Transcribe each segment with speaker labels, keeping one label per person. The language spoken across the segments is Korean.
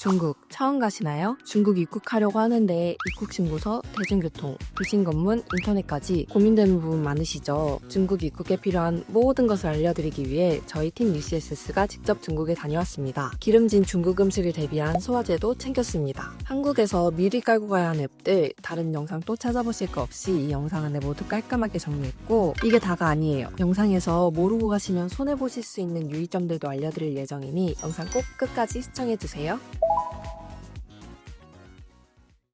Speaker 1: 중국 처음 가시나요? 중국 입국하려고 하는데 입국신고서, 대중교통, 비신검문, 인터넷까지 고민되는 부분 많으시죠? 중국 입국에 필요한 모든 것을 알려드리기 위해 저희 팀 UCSS가 직접 중국에 다녀왔습니다. 기름진 중국 음식을 대비한 소화제도 챙겼습니다. 한국에서 미리 깔고 가야 하는 앱들 다른 영상 또 찾아보실 거 없이 이 영상 안에 모두 깔끔하게 정리했고, 이게 다가 아니에요. 영상에서 모르고 가시면 손해보실 수 있는 유의점들도 알려드릴 예정이니 영상 꼭 끝까지 시청해주세요.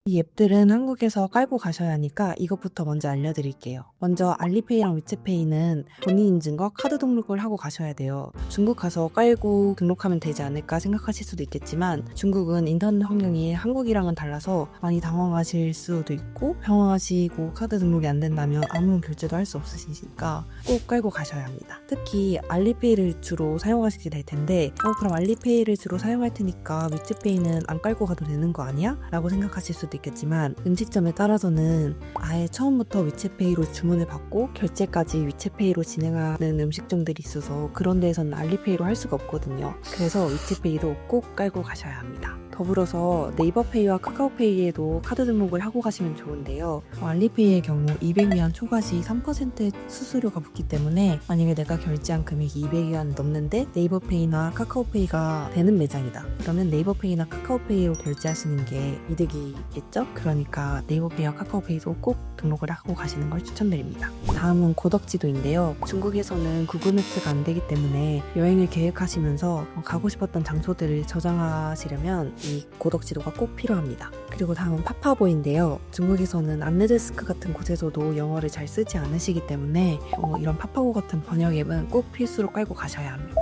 Speaker 1: 이 앱들은 한국에서 깔고 가셔야 하니까 이것부터 먼저 알려드릴게요. 먼저 알리페이랑 위챗페이는 본인 인증과 카드 등록을 하고 가셔야 돼요. 중국 가서 깔고 등록하면 되지 않을까 생각하실 수도 있겠지만, 중국은 인터넷 환경이 한국이랑은 달라서 많이 당황하실 수도 있고, 당황하시고 카드 등록이 안 된다면 아무 결제도 할 수 없으시니까 꼭 깔고 가셔야 합니다. 특히 알리페이를 주로 사용하시게 될 텐데, 그럼 알리페이를 주로 사용할 테니까 위챗페이는 안 깔고 가도 되는 거 아니야? 라고 생각하실 수도 있겠지만, 음식점에 따라서는 아예 처음부터 위챗페이로 주문을 받고 결제까지 위챗페이로 진행하는 음식점들이 있어서 그런 데에서는 알리페이로 할 수가 없거든요. 그래서 위챗페이도 꼭 깔고 가셔야 합니다. 더불어서 네이버페이와 카카오페이에도 카드 등록을 하고 가시면 좋은데요. 알리페이의 경우 200위안 초과 시 3% 수수료가 붙기 때문에, 만약에 내가 결제한 금액이 200위안 넘는데 네이버페이나 카카오페이가 되는 매장이다, 그러면 네이버페이나 카카오페이로 결제하시는 게 이득이겠죠? 그러니까 네이버페이와 카카오페이도 꼭 등록을 하고 가시는 걸 추천드립니다. 다음은 고덕지도인데요. 중국에서는 구글 맵스가 안 되기 때문에 여행을 계획하시면서 가고 싶었던 장소들을 저장하시려면 이 고덕지도가 꼭 필요합니다. 그리고 다음은 파파보인데요. 중국에서는 안내데스크 같은 곳에서도 영어를 잘 쓰지 않으시기 때문에 이런 파파고 같은 번역 앱은 꼭 필수로 깔고 가셔야 합니다.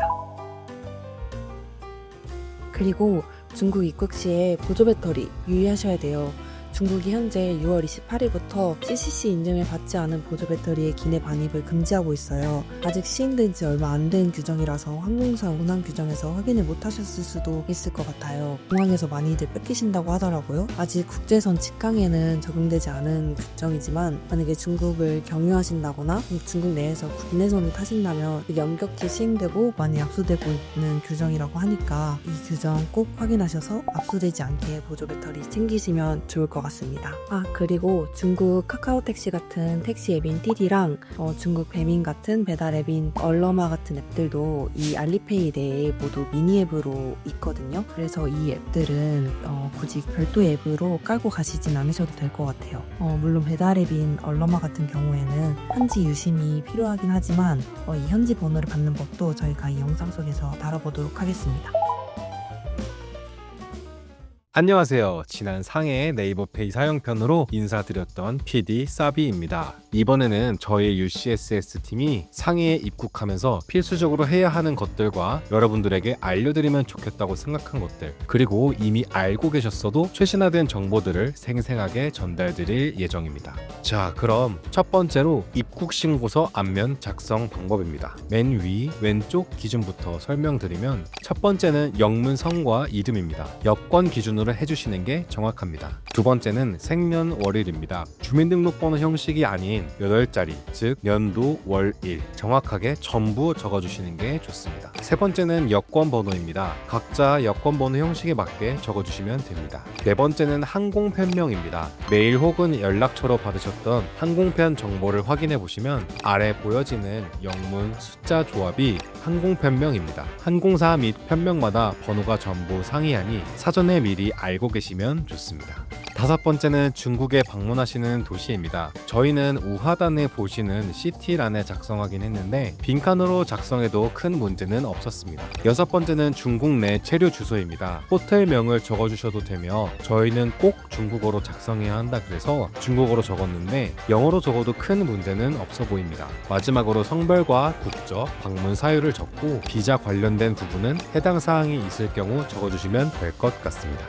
Speaker 1: 그리고 중국 입국 시에 보조 배터리 유의하셔야 돼요. 중국이 현재 6월 28일부터 CCC 인증을 받지 않은 보조 배터리의 기내 반입을 금지하고 있어요. 아직 시행된 지 얼마 안 된 규정이라서 항공사 운항 규정에서 확인을 못 하셨을 수도 있을 것 같아요. 공항에서 많이들 뺏기신다고 하더라고요. 아직 국제선 직항에는 적용되지 않은 규정이지만, 만약에 중국을 경유하신다거나 중국 내에서 국내선을 타신다면 이게 엄격히 시행되고 많이 압수되고 있는 규정이라고 하니까 이 규정 꼭 확인하셔서 압수되지 않게 보조 배터리 챙기시면 좋을 것 같습니다. 그리고 중국 카카오택시 같은 택시 앱인 티디랑 중국 배민 같은 배달 앱인 얼러마 같은 앱들도 이 알리페이 내에 모두 미니 앱으로 있거든요. 그래서 이 앱들은 굳이 별도 앱으로 깔고 가시진 않으셔도 될 것 같아요. 물론 배달 앱인 얼러마 같은 경우에는 현지 유심이 필요하긴 하지만 이 현지 번호를 받는 법도 저희가 이 영상 속에서 다뤄보도록 하겠습니다.
Speaker 2: 안녕하세요. 지난 상해의 네이버페이 사용편으로 인사드렸던 PD 사비입니다. 이번에는 저희 UCSS 팀이 상해에 입국하면서 필수적으로 해야 하는 것들과 여러분들에게 알려드리면 좋겠다고 생각한 것들, 그리고 이미 알고 계셨어도 최신화된 정보들을 생생하게 전달드릴 예정입니다. 자, 그럼 첫 번째로 입국신고서 앞면 작성 방법입니다. 맨 위 왼쪽 기준부터 설명드리면, 첫 번째는 영문 성과 이름입니다. 여권 기준으로 해주시는 게 정확합니다. 두 번째는 생년월일입니다. 주민등록번호 형식이 아닌 8자리, 즉 연도, 월, 일 정확하게 전부 적어주시는 게 좋습니다. 세 번째는 여권번호입니다. 각자 여권번호 형식에 맞게 적어주시면 됩니다. 네 번째는 항공편명입니다. 메일 혹은 연락처로 받으셨던 항공편 정보를 확인해 보시면 아래 보여지는 영문, 숫자 조합이 항공편명입니다. 항공사 및 편명마다 번호가 전부 상이하니 사전에 미리 알고 계시면 좋습니다. 다섯 번째는 중국에 방문하시는 도시입니다. 저희는 우하단에 보시는 시티란에 작성하긴 했는데 빈칸으로 작성해도 큰 문제는 없었습니다. 여섯 번째는 중국 내 체류 주소입니다. 호텔명을 적어주셔도 되며, 저희는 꼭 중국어로 작성해야 한다 그래서 중국어로 적었는데 영어로 적어도 큰 문제는 없어 보입니다. 마지막으로 성별과 국적, 방문 사유를 적고 비자 관련된 부분은 해당 사항이 있을 경우 적어주시면 될 것 같습니다.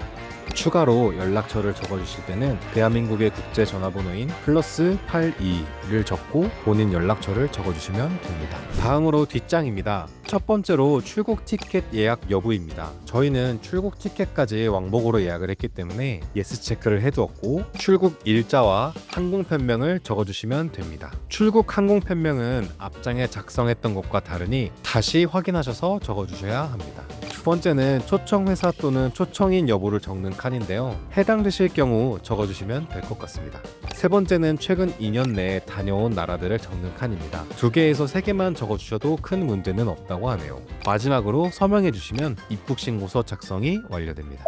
Speaker 2: 추가로 연락처를 적어주실 때는 대한민국의 국제전화번호인 +82를 적고 본인 연락처를 적어주시면 됩니다. 다음으로 뒷장입니다. 첫 번째로 출국 티켓 예약 여부입니다. 저희는 출국 티켓까지 왕복으로 예약을 했기 때문에 예스 체크를 해두었고, 출국 일자와 항공편명을 적어주시면 됩니다. 출국 항공편명은 앞장에 작성했던 것과 다르니 다시 확인하셔서 적어주셔야 합니다. 번째는 초청 회사 또는 초청인 여부를 적는 칸인데요. 해당되실 경우 적어주시면 될 것 같습니다. 세 번째는 최근 2년 내에 다녀온 나라들을 적는 칸입니다. 2개에서 3개만 적어주셔도 큰 문제는 없다고 하네요. 마지막으로 서명해주시면 입국신고서 작성이 완료됩니다.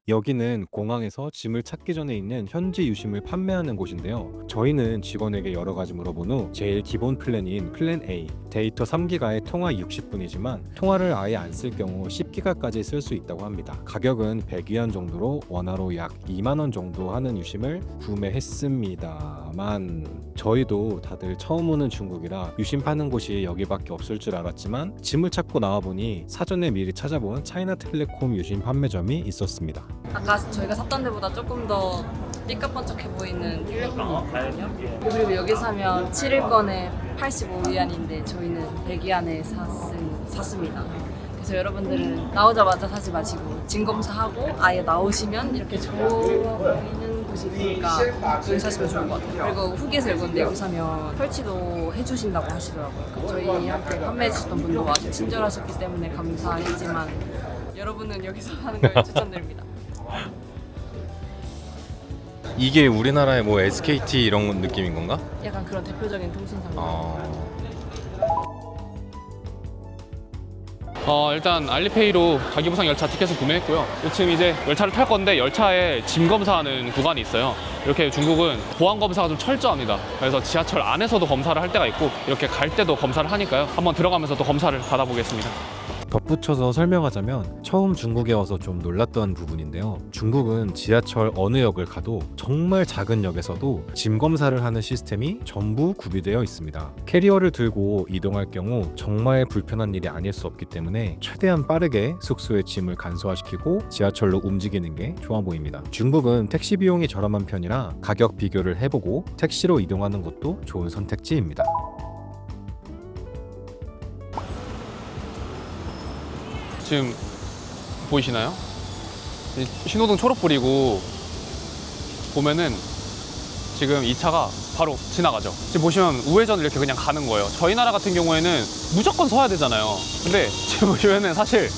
Speaker 2: 여기는 공항에서 짐을 찾기 전에 있는 현지 유심을 판매하는 곳인데요. 저희는 직원에게 여러 가지 물어본 후 제일 기본 플랜인 플랜 A, 데이터 3기가에 통화 60분이지만 통화를 아예 안 쓸 경우 10기가까지 쓸 수 있다고 합니다. 가격은 100위안 정도로 원화로 약 2만원 정도 하는 유심을 구매했습니다만 저희도 다들 처음 오는 중국이라 유심 파는 곳이 여기밖에 없을 줄 알았지만 짐을 찾고 나와보니 사전에 미리 찾아본 차이나텔레콤 유심 판매점이 있었습니다.
Speaker 3: 아까 저희가 샀던 데보다 조금 더 삐까뻔쩍해 보이는 텔레콤이거든요. 그리고 여기 사면 7일권에 85위안인데 저희는 100위안에 샀습니다. 그래서 여러분들은 나오자마자 사지 마시고 짐 검사하고 아예 나오시면 이렇게 좋아 보이는 곳이 있으니까 여기 사시면 좋을 것 같아요. 그리고 후기에서 읽었는데 여기 사면 설치도 해주신다고 하시더라고요. 저희한테 판매해 주셨던 분도 아주 친절하셨기 때문에 감사했지만 여러분은 여기서 하는 걸 추천드립니다.
Speaker 2: 이게 우리나라의 뭐 SKT 이런 느낌인 건가?
Speaker 3: 약간 그런 대표적인 통신사입니다.
Speaker 4: 일단 알리페이로 가기부상 열차 티켓을 구매했고요. 지금 이제 열차를 탈 건데 열차에 짐 검사하는 구간이 있어요. 이렇게 중국은 보안 검사가 좀 철저합니다. 그래서 지하철 안에서도 검사를 할 때가 있고 이렇게 갈 때도 검사를 하니까요. 한번 들어가면서 또 검사를 받아보겠습니다.
Speaker 2: 덧붙여서 설명하자면 처음 중국에 와서 좀 놀랐던 부분인데요. 중국은 지하철 어느 역을 가도 정말 작은 역에서도 짐 검사를 하는 시스템이 전부 구비되어 있습니다. 캐리어를 들고 이동할 경우 정말 불편한 일이 아닐 수 없기 때문에 최대한 빠르게 숙소에 짐을 간소화시키고 지하철로 움직이는 게 좋아 보입니다. 중국은 택시 비용이 저렴한 편이라 가격 비교를 해보고 택시로 이동하는 것도 좋은 선택지입니다.
Speaker 4: 지금 보이시나요? 신호등 초록불이고 보면은 지금 이 차가 바로 지나가죠. 지금 보시면 우회전을 이렇게 그냥 가는 거예요. 저희 나라 같은 경우에는 무조건 서야 되잖아요. 근데 지금 보시면은 사실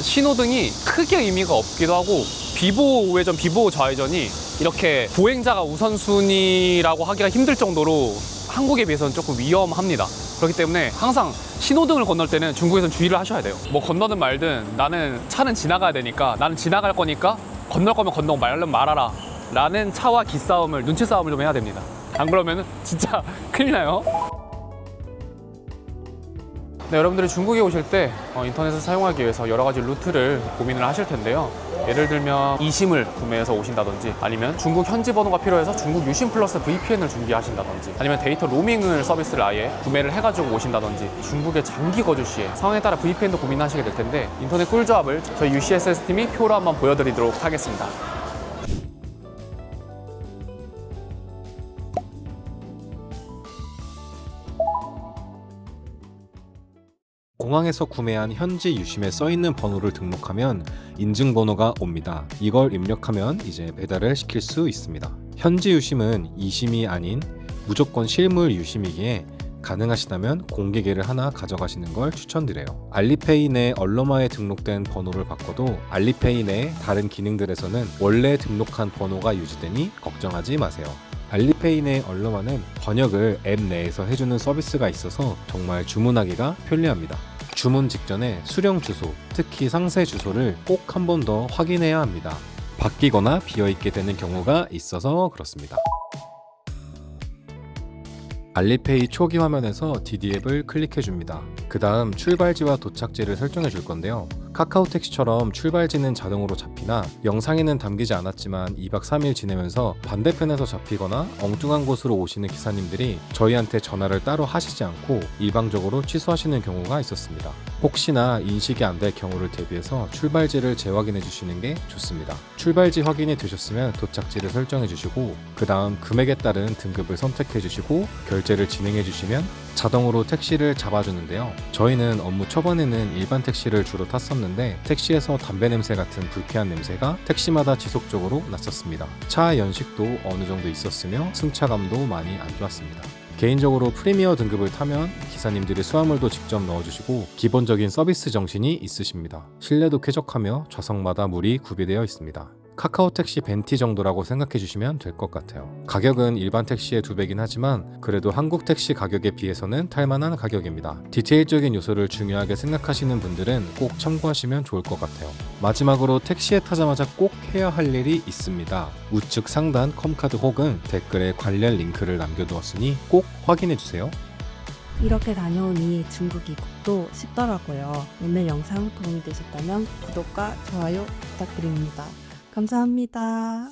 Speaker 4: 신호등이 크게 의미가 없기도 하고 비보호 우회전, 비보호 좌회전이 이렇게 보행자가 우선순위라고 하기가 힘들 정도로 한국에 비해서는 조금 위험합니다. 그렇기 때문에 항상 신호등을 건널 때는 중국에서는 주의를 하셔야 돼요. 뭐 건너든 말든 나는 차는 지나가야 되니까 나는 지나갈 거니까 건널 거면 건너고 말려면 말아라 라는 차와 기싸움을, 눈치 싸움을 좀 해야 됩니다. 안 그러면 진짜 큰일 나요. 네, 여러분들이 중국에 오실 때 인터넷을 사용하기 위해서 여러 가지 루트를 고민을 하실 텐데요. 예를 들면 이심을 구매해서 오신다든지 아니면 중국 현지 번호가 필요해서 중국 유심 플러스 VPN을 준비하신다든지 아니면 데이터 로밍을 서비스를 아예 구매를 해가지고 오신다든지 중국의 장기 거주 시에 상황에 따라 VPN도 고민하시게 될 텐데 인터넷 꿀조합을 저희 UCSS 팀이 표로 한번 보여드리도록 하겠습니다.
Speaker 2: 공항에서 구매한 현지 유심에 써있는 번호를 등록하면 인증번호가 옵니다. 이걸 입력하면 이제 배달을 시킬 수 있습니다. 현지 유심은 이심이 아닌 무조건 실물 유심이기에 가능하시다면 공개계를 하나 가져가시는 걸 추천드려요. 알리페이 내 얼러마에 등록된 번호를 바꿔도 알리페이 내 다른 기능들에서는 원래 등록한 번호가 유지되니 걱정하지 마세요. 알리페이 내 얼러마는 번역을 앱 내에서 해주는 서비스가 있어서 정말 주문하기가 편리합니다. 주문 직전에 수령 주소, 특히 상세 주소를 꼭 한 번 더 확인해야 합니다. 바뀌거나 비어있게 되는 경우가 있어서 그렇습니다. 알리페이 초기 화면에서 DD 앱을 클릭해줍니다. 그 다음 출발지와 도착지를 설정해 줄 건데요. 카카오 택시처럼 출발지는 자동으로 잡히나 영상에는 담기지 않았지만 2박 3일 지내면서 반대편에서 잡히거나 엉뚱한 곳으로 오시는 기사님들이 저희한테 전화를 따로 하시지 않고 일방적으로 취소하시는 경우가 있었습니다. 혹시나 인식이 안 될 경우를 대비해서 출발지를 재확인해 주시는 게 좋습니다. 출발지 확인이 되셨으면 도착지를 설정해 주시고 그 다음 금액에 따른 등급을 선택해 주시고 결제를 진행해 주시면 자동으로 택시를 잡아주는데요. 저희는 업무 초반에는 일반 택시를 주로 탔었는데 택시에서 담배 냄새 같은 불쾌한 냄새가 택시마다 지속적으로 났었습니다. 차 연식도 어느 정도 있었으며 승차감도 많이 안 좋았습니다. 개인적으로 프리미어 등급을 타면 기사님들이 수화물도 직접 넣어주시고 기본적인 서비스 정신이 있으십니다. 실내도 쾌적하며 좌석마다 물이 구비되어 있습니다. 카카오 택시 벤티 정도라고 생각해 주시면 될 것 같아요. 가격은 일반 택시의 2배긴 하지만 그래도 한국 택시 가격에 비해서는 탈만한 가격입니다. 디테일적인 요소를 중요하게 생각하시는 분들은 꼭 참고하시면 좋을 것 같아요. 마지막으로 택시에 타자마자 꼭 해야 할 일이 있습니다. 우측 상단 컴카드 혹은 댓글에 관련 링크를 남겨두었으니 꼭 확인해 주세요.
Speaker 1: 이렇게 다녀오니 중국 입국도 쉽더라고요. 오늘 영상 도움이 되셨다면 구독과 좋아요 부탁드립니다. 감사합니다.